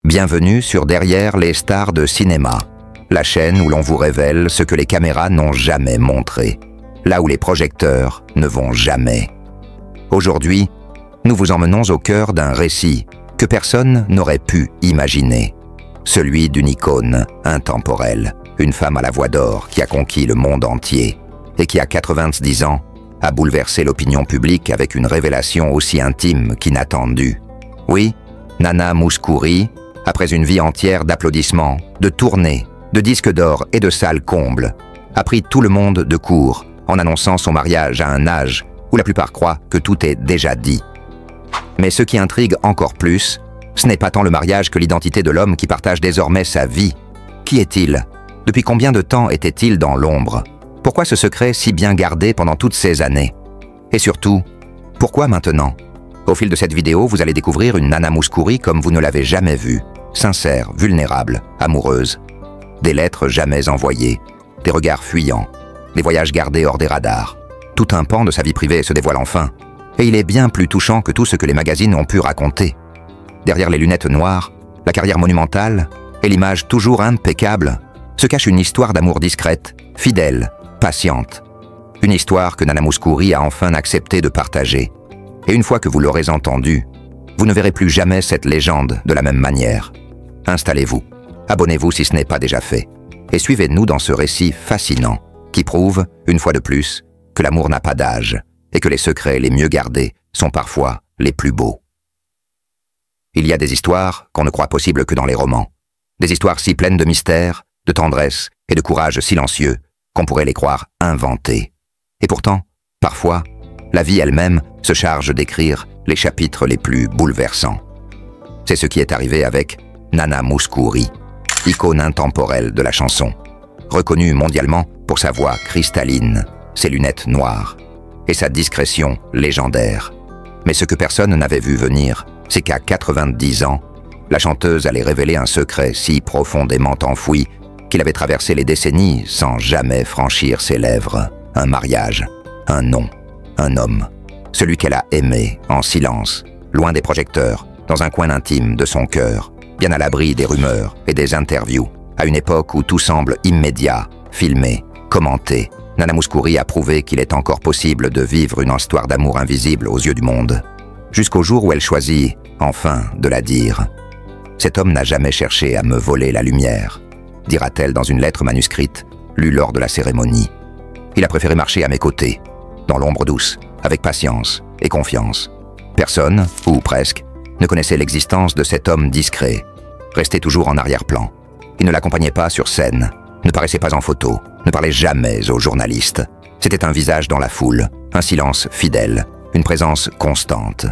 Bienvenue sur Derrière les stars de cinéma, la chaîne où l'on vous révèle ce que les caméras n'ont jamais montré, là où les projecteurs ne vont jamais. Aujourd'hui, nous vous emmenons au cœur d'un récit que personne n'aurait pu imaginer, celui d'une icône intemporelle, une femme à la voix d'or qui a conquis le monde entier et qui, à 90 ans, a bouleversé l'opinion publique avec une révélation aussi intime qu'inattendue. Oui, Nana Mouskouri, après une vie entière d'applaudissements, de tournées, de disques d'or et de salles combles, a pris tout le monde de court en annonçant son mariage à un âge où la plupart croient que tout est déjà dit. Mais ce qui intrigue encore plus, ce n'est pas tant le mariage que l'identité de l'homme qui partage désormais sa vie. Qui est-il? Depuis combien de temps était-il dans l'ombre? Pourquoi ce secret si bien gardé pendant toutes ces années? Et surtout, pourquoi maintenant? Au fil de cette vidéo, vous allez découvrir une Nana Mouskouri comme vous ne l'avez jamais vue. Sincère, vulnérable, amoureuse. Des lettres jamais envoyées, des regards fuyants, des voyages gardés hors des radars. Tout un pan de sa vie privée se dévoile enfin. Et il est bien plus touchant que tout ce que les magazines ont pu raconter. Derrière les lunettes noires, la carrière monumentale et l'image toujours impeccable, se cache une histoire d'amour discrète, fidèle, patiente. Une histoire que Nana Mouskouri a enfin accepté de partager. Et une fois que vous l'aurez entendue, vous ne verrez plus jamais cette légende de la même manière. Installez-vous, abonnez-vous si ce n'est pas déjà fait, et suivez-nous dans ce récit fascinant qui prouve, une fois de plus, que l'amour n'a pas d'âge et que les secrets les mieux gardés sont parfois les plus beaux. Il y a des histoires qu'on ne croit possibles que dans les romans, des histoires si pleines de mystère, de tendresse et de courage silencieux qu'on pourrait les croire inventées. Et pourtant, parfois, la vie elle-même se charge d'écrire les chapitres les plus bouleversants. C'est ce qui est arrivé avec Nana Mouskouri, icône intemporelle de la chanson, reconnue mondialement pour sa voix cristalline, ses lunettes noires et sa discrétion légendaire. Mais ce que personne n'avait vu venir, c'est qu'à 90 ans, la chanteuse allait révéler un secret si profondément enfoui qu'il avait traversé les décennies sans jamais franchir ses lèvres. Un mariage, un nom, un homme, celui qu'elle a aimé en silence, loin des projecteurs, dans un coin intime de son cœur, bien à l'abri des rumeurs et des interviews. À une époque où tout semble immédiat, filmé, commenté, Nana Mouskouri a prouvé qu'il est encore possible de vivre une histoire d'amour invisible aux yeux du monde. Jusqu'au jour où elle choisit, enfin, de la dire. « Cet homme n'a jamais cherché à me voler la lumière », dira-t-elle dans une lettre manuscrite, lue lors de la cérémonie. « Il a préféré marcher à mes côtés, dans l'ombre douce, avec patience et confiance. Personne, ou presque, ne connaissait l'existence de cet homme discret, resté toujours en arrière-plan. Il ne l'accompagnait pas sur scène, ne paraissait pas en photo, ne parlait jamais aux journalistes. C'était un visage dans la foule, un silence fidèle, une présence constante.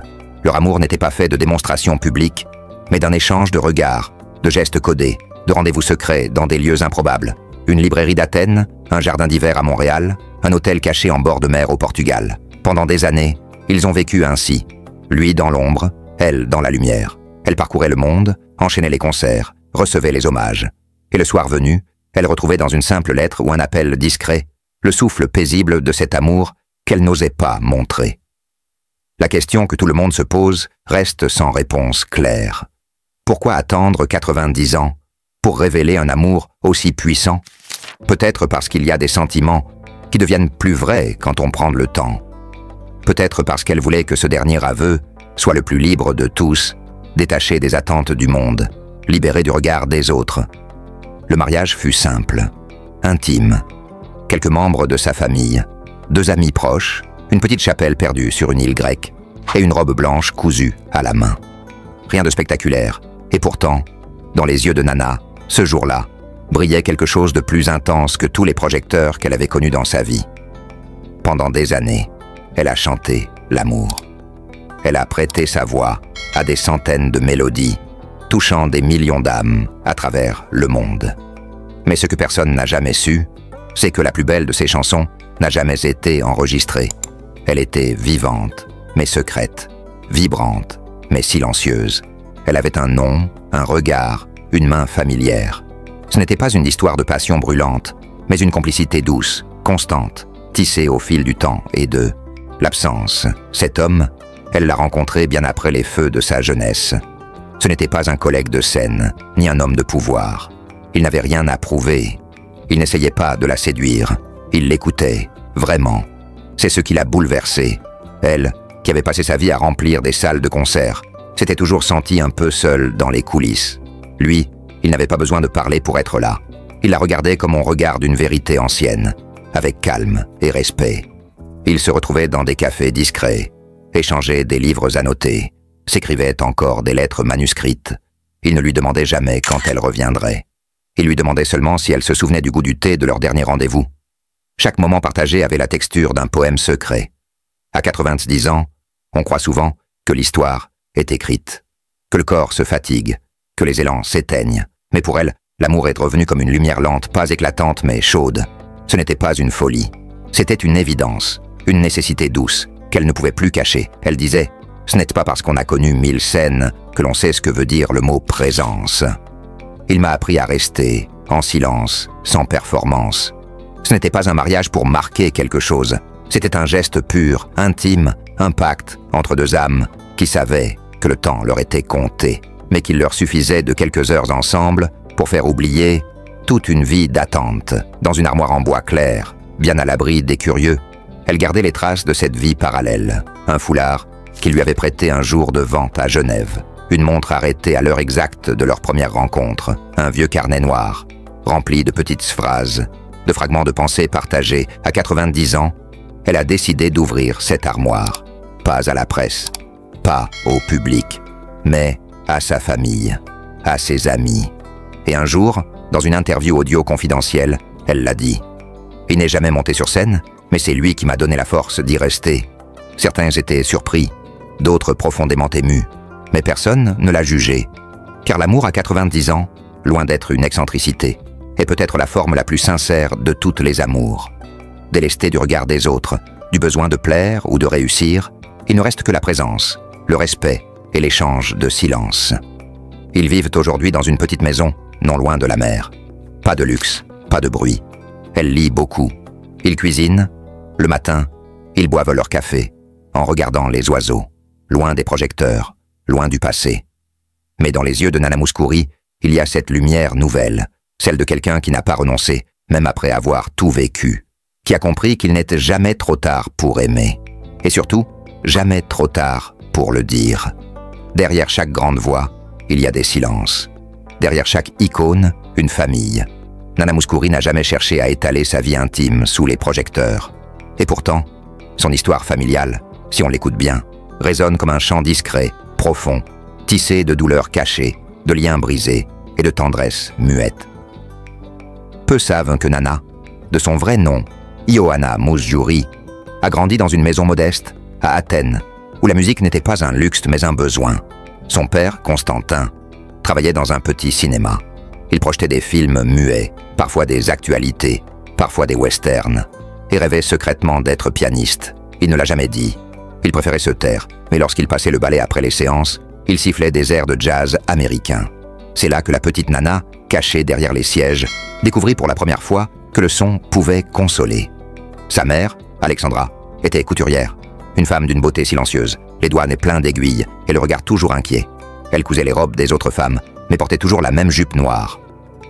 Leur amour n'était pas fait de démonstrations publiques, mais d'un échange de regards, de gestes codés, de rendez-vous secrets dans des lieux improbables. Une librairie d'Athènes, un jardin d'hiver à Montréal, un hôtel caché en bord de mer au Portugal. Pendant des années, ils ont vécu ainsi. Lui dans l'ombre, elle dans la lumière. Elle parcourait le monde, enchaînait les concerts, recevait les hommages. Et le soir venu, elle retrouvait dans une simple lettre ou un appel discret le souffle paisible de cet amour qu'elle n'osait pas montrer. La question que tout le monde se pose reste sans réponse claire. Pourquoi attendre 90 ans pour révéler un amour aussi puissant? Peut-être parce qu'il y a des sentiments qui deviennent plus vrais quand on prend le temps. Peut-être parce qu'elle voulait que ce dernier aveu soit le plus libre de tous, détaché des attentes du monde, libéré du regard des autres. Le mariage fut simple, intime. Quelques membres de sa famille, 2 amis proches, une petite chapelle perdue sur une île grecque et une robe blanche cousue à la main. Rien de spectaculaire, et pourtant, dans les yeux de Nana, ce jour-là, brillait quelque chose de plus intense que tous les projecteurs qu'elle avait connus dans sa vie. Pendant des années, elle a chanté l'amour. Elle a prêté sa voix à des centaines de mélodies, touchant des millions d'âmes à travers le monde. Mais ce que personne n'a jamais su, c'est que la plus belle de ses chansons n'a jamais été enregistrée. Elle était vivante, mais secrète, vibrante, mais silencieuse. Elle avait un nom, un regard, une main familière. Ce n'était pas une histoire de passion brûlante, mais une complicité douce, constante, tissée au fil du temps et de l'absence. Cet homme, elle l'a rencontré bien après les feux de sa jeunesse. Ce n'était pas un collègue de scène, ni un homme de pouvoir. Il n'avait rien à prouver. Il n'essayait pas de la séduire. Il l'écoutait, vraiment. C'est ce qui l'a bouleversée. Elle, qui avait passé sa vie à remplir des salles de concert, s'était toujours sentie un peu seule dans les coulisses. Lui, il n'avait pas besoin de parler pour être là. Il la regardait comme on regarde une vérité ancienne, avec calme et respect. Il se retrouvait dans des cafés discrets, échangeait des livres annotés, s'écrivait encore des lettres manuscrites. Il ne lui demandait jamais quand elle reviendrait. Il lui demandait seulement si elle se souvenait du goût du thé de leur dernier rendez-vous. Chaque moment partagé avait la texture d'un poème secret. À 90 ans, on croit souvent que l'histoire est écrite, que le corps se fatigue, que les élans s'éteignent. Mais pour elle, l'amour est revenu comme une lumière lente, pas éclatante mais chaude. Ce n'était pas une folie. C'était une évidence, une nécessité douce, qu'elle ne pouvait plus cacher. Elle disait « Ce n'est pas parce qu'on a connu 1000 scènes que l'on sait ce que veut dire le mot présence. » Il m'a appris à rester, en silence, sans performance. Ce n'était pas un mariage pour marquer quelque chose. C'était un geste pur, intime, un pacte entre deux âmes qui savaient que le temps leur était compté, mais qu'il leur suffisait de quelques heures ensemble pour faire oublier toute une vie d'attente. Dans une armoire en bois clair, bien à l'abri des curieux, elle gardait les traces de cette vie parallèle. Un foulard qu'il lui avait prêté un jour de vente à Genève. Une montre arrêtée à l'heure exacte de leur première rencontre. Un vieux carnet noir, rempli de petites phrases, de fragments de pensées partagés. À 90 ans, elle a décidé d'ouvrir cette armoire. Pas à la presse, pas au public, mais à sa famille, à ses amis. Et un jour, dans une interview audio confidentielle, elle l'a dit. Il n'est jamais monté sur scène, mais c'est lui qui m'a donné la force d'y rester. Certains étaient surpris, d'autres profondément émus, mais personne ne l'a jugé. Car l'amour à 90 ans, loin d'être une excentricité, est peut-être la forme la plus sincère de toutes les amours. Délesté du regard des autres, du besoin de plaire ou de réussir, il ne reste que la présence, le respect et l'échange de silence. Ils vivent aujourd'hui dans une petite maison, non loin de la mer. Pas de luxe, pas de bruit. Elle lit beaucoup. Ils cuisinent. Le matin, ils boivent leur café, en regardant les oiseaux, loin des projecteurs, loin du passé. Mais dans les yeux de Nana Mouskouri, il y a cette lumière nouvelle, celle de quelqu'un qui n'a pas renoncé, même après avoir tout vécu, qui a compris qu'il n'était jamais trop tard pour aimer, et surtout, jamais trop tard pour le dire. Derrière chaque grande voix, il y a des silences. Derrière chaque icône, une famille. Nana Mouskouri n'a jamais cherché à étaler sa vie intime sous les projecteurs. Et pourtant, son histoire familiale, si on l'écoute bien, résonne comme un chant discret, profond, tissé de douleurs cachées, de liens brisés et de tendresse muette. Peu savent que Nana, de son vrai nom, Ioanna Mousdjouri, a grandi dans une maison modeste, à Athènes, où la musique n'était pas un luxe mais un besoin. Son père, Constantin, travaillait dans un petit cinéma. Il projetait des films muets, parfois des actualités, parfois des westerns, et rêvait secrètement d'être pianiste. Il ne l'a jamais dit. Il préférait se taire, mais lorsqu'il passait le ballet après les séances, il sifflait des airs de jazz américains. C'est là que la petite Nana, cachée derrière les sièges, découvrit pour la première fois que le son pouvait consoler. Sa mère, Alexandra, était couturière, une femme d'une beauté silencieuse, les doigts nez pleins d'aiguilles et le regard toujours inquiet. Elle cousait les robes des autres femmes, mais portait toujours la même jupe noire.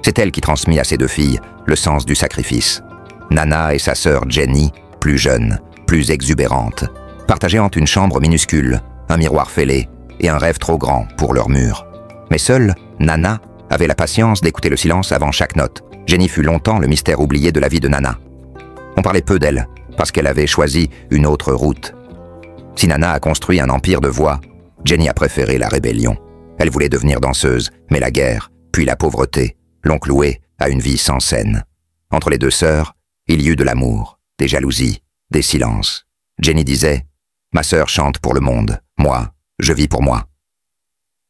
C'est elle qui transmit à ses deux filles le sens du sacrifice. Nana et sa sœur Jenny, plus jeune, plus exubérante, partageaient entre une chambre minuscule, un miroir fêlé et un rêve trop grand pour leur mur. Mais seule Nana avait la patience d'écouter le silence avant chaque note. Jenny fut longtemps le mystère oublié de la vie de Nana. On parlait peu d'elle, parce qu'elle avait choisi une autre route. Si Nana a construit un empire de voix, Jenny a préféré la rébellion. Elle voulait devenir danseuse, mais la guerre, puis la pauvreté, l'ont clouée à une vie sans scène. Entre les deux sœurs, il y eut de l'amour, des jalousies, des silences. Jenny disait « Ma sœur chante pour le monde, moi, je vis pour moi ».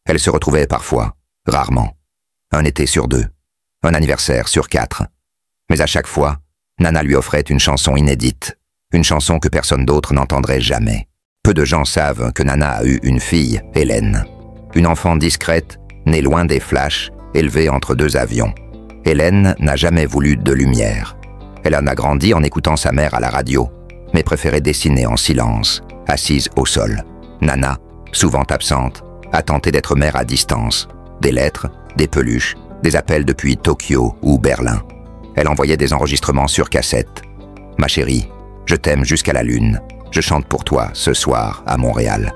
Elle se retrouvait parfois, rarement, un été sur 2, un anniversaire sur 4. Mais à chaque fois, Nana lui offrait une chanson inédite, une chanson que personne d'autre n'entendrait jamais. Peu de gens savent que Nana a eu une fille, Hélène. Une enfant discrète, née loin des flashs, élevée entre 2 avions. Hélène n'a jamais voulu de lumière. Elle en a grandi en écoutant sa mère à la radio, mais préférait dessiner en silence, assise au sol. Nana, souvent absente, a tenté d'être mère à distance. Des lettres, des peluches, des appels depuis Tokyo ou Berlin. Elle envoyait des enregistrements sur cassette. « Ma chérie, je t'aime jusqu'à la lune. Je chante pour toi ce soir à Montréal. »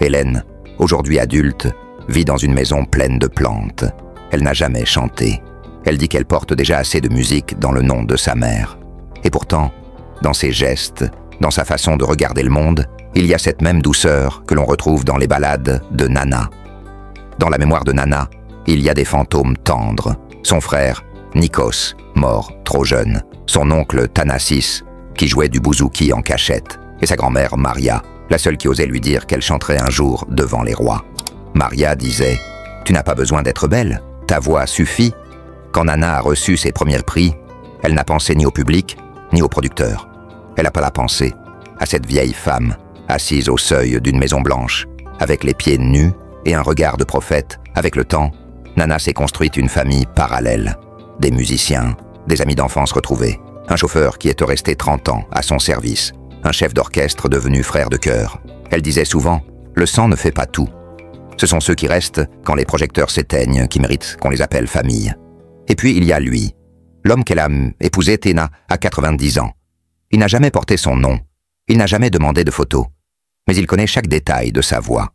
Hélène, aujourd'hui adulte, vit dans une maison pleine de plantes. Elle n'a jamais chanté. Elle dit qu'elle porte déjà assez de musique dans le nom de sa mère. Et pourtant, dans ses gestes, dans sa façon de regarder le monde, il y a cette même douceur que l'on retrouve dans les ballades de Nana. Dans la mémoire de Nana, il y a des fantômes tendres. Son frère, Nikos, mort trop jeune. Son oncle Thanassis, qui jouait du bouzouki en cachette. Et sa grand-mère Maria, la seule qui osait lui dire qu'elle chanterait un jour devant les rois. Maria disait « Tu n'as pas besoin d'être belle, ta voix suffit ». Quand Nana a reçu ses premiers prix, elle n'a pensé ni au public, ni au producteur. Elle n'a pas la pensée à cette vieille femme, assise au seuil d'une maison blanche, avec les pieds nus et un regard de prophète. Avec le temps, Nana s'est construite une famille parallèle. Des musiciens, des amis d'enfance retrouvés, un chauffeur qui est resté 30 ans à son service, un chef d'orchestre devenu frère de cœur. Elle disait souvent « Le sang ne fait pas tout ». Ce sont ceux qui restent quand les projecteurs s'éteignent qui méritent qu'on les appelle famille. Et puis il y a lui, l'homme qu'elle a épousé, Téna, à 90 ans. Il n'a jamais porté son nom, il n'a jamais demandé de photos, mais il connaît chaque détail de sa voix.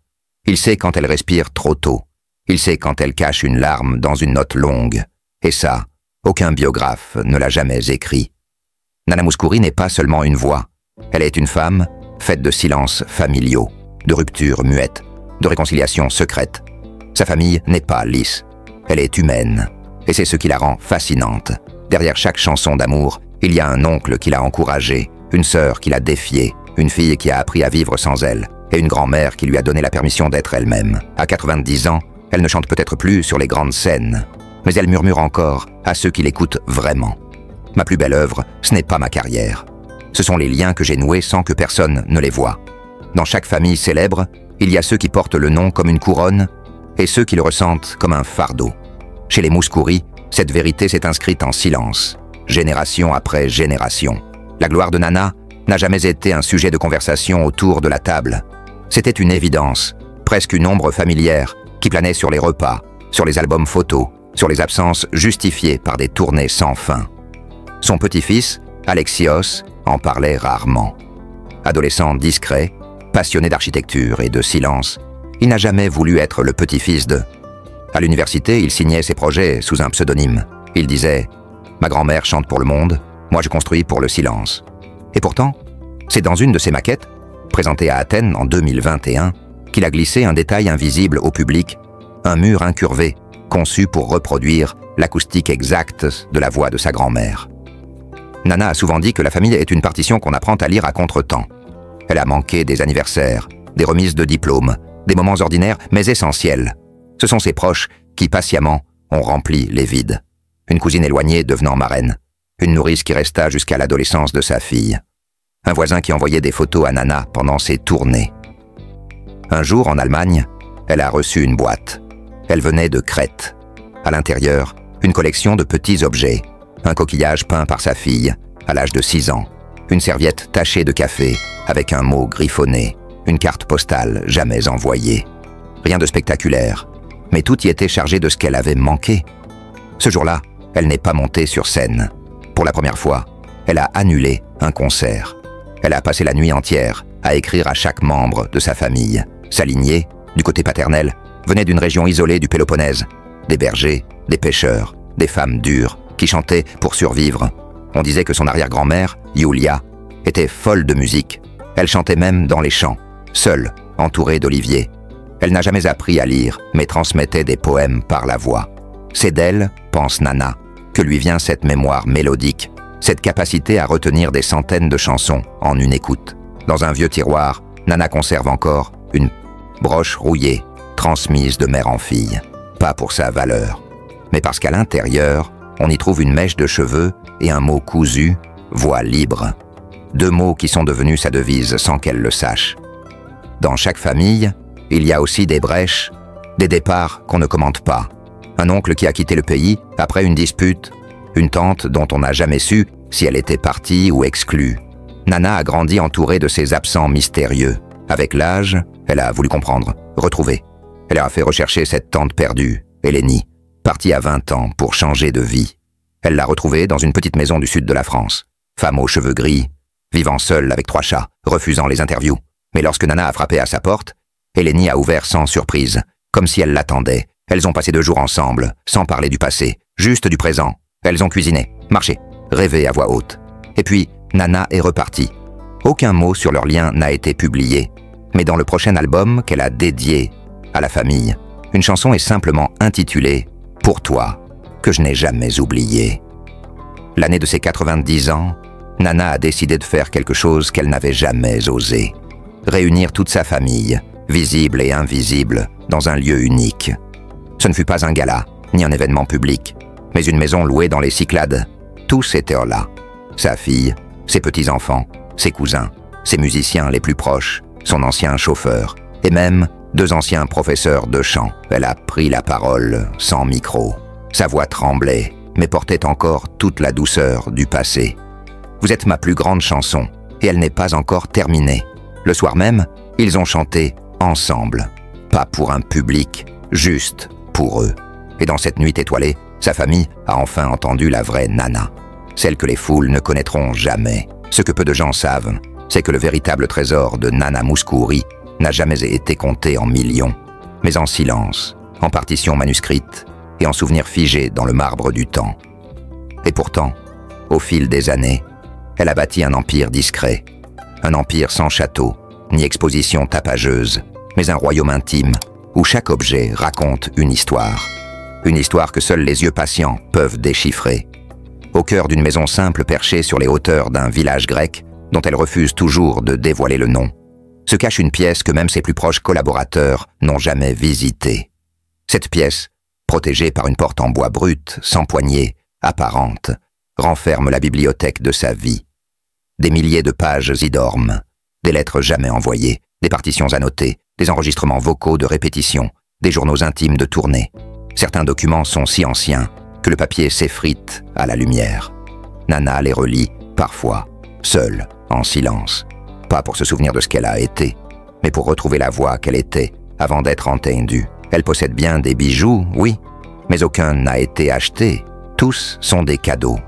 Il sait quand elle respire trop tôt, il sait quand elle cache une larme dans une note longue, et ça, aucun biographe ne l'a jamais écrit. Nana Mouskouri n'est pas seulement une voix, elle est une femme faite de silences familiaux, de ruptures muettes, de réconciliations secrètes. Sa famille n'est pas lisse, elle est humaine, et c'est ce qui la rend fascinante. Derrière chaque chanson d'amour, il y a un oncle qui l'a encouragée, une sœur qui l'a défiée, une fille qui a appris à vivre sans elle, et une grand-mère qui lui a donné la permission d'être elle-même. À 90 ans, elle ne chante peut-être plus sur les grandes scènes, mais elle murmure encore à ceux qui l'écoutent vraiment. Ma plus belle œuvre, ce n'est pas ma carrière. Ce sont les liens que j'ai noués sans que personne ne les voie. Dans chaque famille célèbre, il y a ceux qui portent le nom comme une couronne et ceux qui le ressentent comme un fardeau. Chez les Mouskouri, cette vérité s'est inscrite en silence, génération après génération. La gloire de Nana n'a jamais été un sujet de conversation autour de la table. C'était une évidence, presque une ombre familière, qui planait sur les repas, sur les albums photos, sur les absences justifiées par des tournées sans fin. Son petit-fils, Alexios, en parlait rarement. Adolescent discret, passionné d'architecture et de silence, il n'a jamais voulu être le petit-fils de... À l'université, il signait ses projets sous un pseudonyme. Il disait « Ma grand-mère chante pour le monde, moi je construis pour le silence ». Et pourtant, c'est dans une de ses maquettes, présentée à Athènes en 2021, qu'il a glissé un détail invisible au public, un mur incurvé, conçu pour reproduire l'acoustique exacte de la voix de sa grand-mère. Nana a souvent dit que la famille est une partition qu'on apprend à lire à contre-temps. Elle a manqué des anniversaires, des remises de diplômes, des moments ordinaires mais essentiels. Ce sont ses proches qui, patiemment, ont rempli les vides. Une cousine éloignée devenant marraine, une nourrice qui resta jusqu'à l'adolescence de sa fille, un voisin qui envoyait des photos à Nana pendant ses tournées. Un jour, en Allemagne, elle a reçu une boîte. Elle venait de Crète. À l'intérieur, une collection de petits objets, un coquillage peint par sa fille, à l'âge de 6 ans, une serviette tachée de café, avec un mot griffonné, une carte postale jamais envoyée. Rien de spectaculaire, mais tout y était chargé de ce qu'elle avait manqué. Ce jour-là, elle n'est pas montée sur scène. Pour la première fois, elle a annulé un concert. Elle a passé la nuit entière à écrire à chaque membre de sa famille. Sa lignée, du côté paternel, venait d'une région isolée du Péloponnèse. Des bergers, des pêcheurs, des femmes dures, qui chantaient pour survivre. On disait que son arrière-grand-mère, Yulia, était folle de musique. Elle chantait même dans les champs, seule, entourée d'oliviers. Elle n'a jamais appris à lire, mais transmettait des poèmes par la voix. C'est d'elle, pense Nana, que lui vient cette mémoire mélodique, cette capacité à retenir des centaines de chansons en une écoute. Dans un vieux tiroir, Nana conserve encore une broche rouillée, transmise de mère en fille. Pas pour sa valeur, mais parce qu'à l'intérieur, on y trouve une mèche de cheveux et un mot cousu, voix libre. 2 mots qui sont devenus sa devise sans qu'elle le sache. Dans chaque famille, il y a aussi des brèches, des départs qu'on ne commente pas. Un oncle qui a quitté le pays après une dispute, une tante dont on n'a jamais su si elle était partie ou exclue. Nana a grandi entourée de ces absents mystérieux. Avec l'âge, elle a voulu comprendre, retrouver. Elle a fait rechercher cette tante perdue, Eleni, partie à 20 ans pour changer de vie. Elle l'a retrouvée dans une petite maison du sud de la France. Femme aux cheveux gris, vivant seule avec 3 chats, refusant les interviews. Mais lorsque Nana a frappé à sa porte, Eleni a ouvert sans surprise, comme si elle l'attendait. Elles ont passé 2 jours ensemble, sans parler du passé, juste du présent. Elles ont cuisiné, marché, rêvé à voix haute. Et puis, Nana est repartie. Aucun mot sur leur lien n'a été publié. Mais dans le prochain album qu'elle a dédié à la famille, une chanson est simplement intitulée « Pour toi, que je n'ai jamais oublié ». L'année de ses 90 ans, Nana a décidé de faire quelque chose qu'elle n'avait jamais osé. Réunir toute sa famille, visible et invisible, dans un lieu unique. Ce ne fut pas un gala, ni un événement public, mais une maison louée dans les Cyclades. Tous étaient là. Sa fille, ses petits-enfants, ses cousins, ses musiciens les plus proches, son ancien chauffeur, et même 2 anciens professeurs de chant. Elle a pris la parole sans micro. Sa voix tremblait, mais portait encore toute la douceur du passé. Vous êtes ma plus grande chanson, et elle n'est pas encore terminée. Le soir même, ils ont chanté ensemble. Pas pour un public, juste pour eux. Et dans cette nuit étoilée, sa famille a enfin entendu la vraie Nana. Celle que les foules ne connaîtront jamais. Ce que peu de gens savent, c'est que le véritable trésor de Nana Mouskouri n'a jamais été compté en millions, mais en silence, en partitions manuscrites et en souvenirs figés dans le marbre du temps. Et pourtant, au fil des années, elle a bâti un empire discret, un empire sans château, ni exposition tapageuse, mais un royaume intime, où chaque objet raconte une histoire que seuls les yeux patients peuvent déchiffrer. Au cœur d'une maison simple perchée sur les hauteurs d'un village grec, dont elle refuse toujours de dévoiler le nom, se cache une pièce que même ses plus proches collaborateurs n'ont jamais visitée. Cette pièce, protégée par une porte en bois brut, sans poignée, apparente, renferme la bibliothèque de sa vie. Des milliers de pages y dorment, des lettres jamais envoyées, des partitions annotées, des enregistrements vocaux de répétition, des journaux intimes de tournée. Certains documents sont si anciens que le papier s'effrite à la lumière. Nana les relit, parfois, seule, en silence. Pas pour se souvenir de ce qu'elle a été, mais pour retrouver la voix qu'elle était avant d'être entendue. Elle possède bien des bijoux, oui, mais aucun n'a été acheté. Tous sont des cadeaux.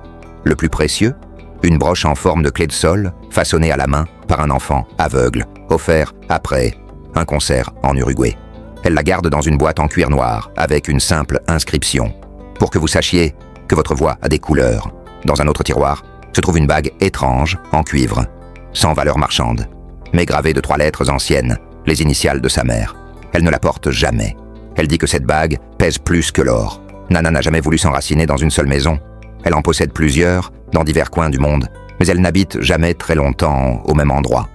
Le plus précieux, une broche en forme de clé de sol, façonnée à la main par un enfant aveugle, offert après un concert en Uruguay. Elle la garde dans une boîte en cuir noir, avec une simple inscription, pour que vous sachiez que votre voix a des couleurs. Dans un autre tiroir se trouve une bague étrange, en cuivre, sans valeur marchande, mais gravée de 3 lettres anciennes, les initiales de sa mère. Elle ne la porte jamais. Elle dit que cette bague pèse plus que l'or. Nana n'a jamais voulu s'enraciner dans une seule maison. Elle en possède plusieurs, dans divers coins du monde, mais elle n'habite jamais très longtemps au même endroit.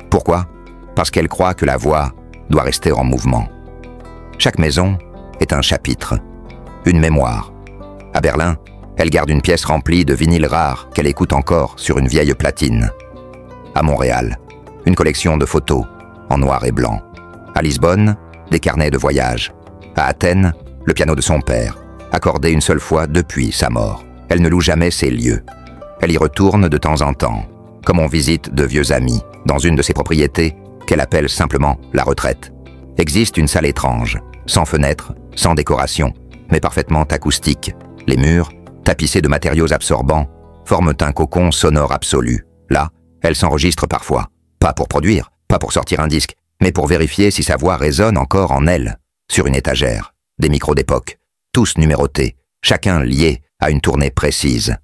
Pourquoi? Parce qu'elle croit que la voix doit rester en mouvement. Chaque maison est un chapitre, une mémoire. À Berlin, elle garde une pièce remplie de vinyles rares qu'elle écoute encore sur une vieille platine. À Montréal, une collection de photos en noir et blanc. À Lisbonne, des carnets de voyage. À Athènes, le piano de son père, accordé une seule fois depuis sa mort. Elle ne loue jamais ces lieux. Elle y retourne de temps en temps, comme on visite de vieux amis, dans une de ses propriétés qu'elle appelle simplement la retraite. Existe une salle étrange, sans fenêtre, sans décoration, mais parfaitement acoustique. Les murs, tapissés de matériaux absorbants, forment un cocon sonore absolu. Là, elle s'enregistre parfois, pas pour produire, pas pour sortir un disque, mais pour vérifier si sa voix résonne encore en elle, sur une étagère, des micros d'époque, tous numérotés, chacun lié à une tournée précise.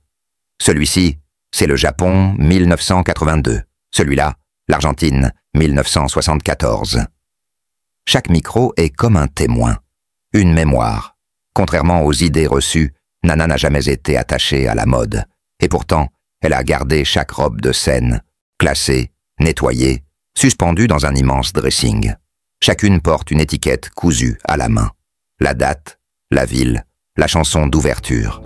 Celui-ci, c'est le Japon 1982, celui-là, l'Argentine 1974. Chaque micro est comme un témoin, une mémoire. Contrairement aux idées reçues, Nana n'a jamais été attachée à la mode, et pourtant, elle a gardé chaque robe de scène, classée, nettoyée, suspendue dans un immense dressing. Chacune porte une étiquette cousue à la main. La date, la ville, la chanson d'ouverture.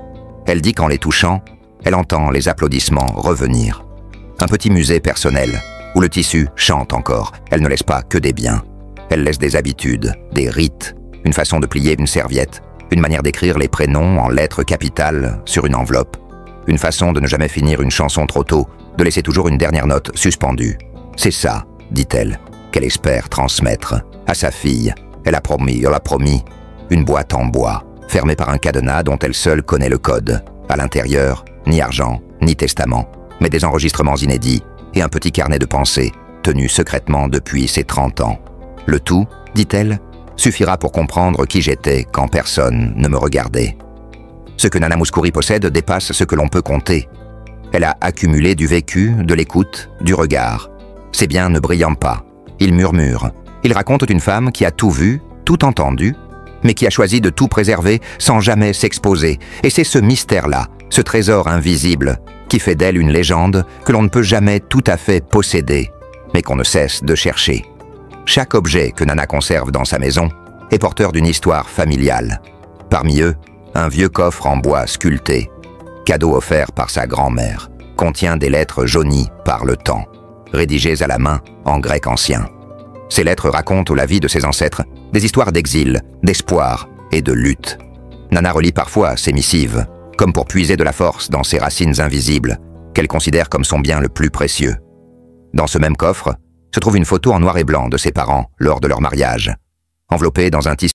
Elle dit qu'en les touchant, elle entend les applaudissements revenir. Un petit musée personnel, où le tissu chante encore. Elle ne laisse pas que des biens. Elle laisse des habitudes, des rites, une façon de plier une serviette, une manière d'écrire les prénoms en lettres capitales sur une enveloppe, une façon de ne jamais finir une chanson trop tôt, de laisser toujours une dernière note suspendue. C'est ça, dit-elle, qu'elle espère transmettre à sa fille Elle a promis, une boîte en bois, fermée par un cadenas dont elle seule connaît le code. À l'intérieur, ni argent, ni testament, mais des enregistrements inédits et un petit carnet de pensées, tenu secrètement depuis ses 30 ans. Le tout, dit-elle, suffira pour comprendre qui j'étais quand personne ne me regardait. Ce que Nana Mouskouri possède dépasse ce que l'on peut compter. Elle a accumulé du vécu, de l'écoute, du regard. Ses biens ne brillent pas. Ils murmurent. Ils racontent une femme qui a tout vu, tout entendu, mais qui a choisi de tout préserver sans jamais s'exposer. Et c'est ce mystère-là, ce trésor invisible, qui fait d'elle une légende que l'on ne peut jamais tout à fait posséder, mais qu'on ne cesse de chercher. Chaque objet que Nana conserve dans sa maison est porteur d'une histoire familiale. Parmi eux, un vieux coffre en bois sculpté, cadeau offert par sa grand-mère, contient des lettres jaunies par le temps, rédigées à la main en grec ancien. Ces lettres racontent la vie de ses ancêtres, des histoires d'exil, d'espoir et de lutte. Nana relit parfois ces missives, comme pour puiser de la force dans ses racines invisibles, qu'elle considère comme son bien le plus précieux. Dans ce même coffre se trouve une photo en noir et blanc de ses parents lors de leur mariage, enveloppée dans un tissu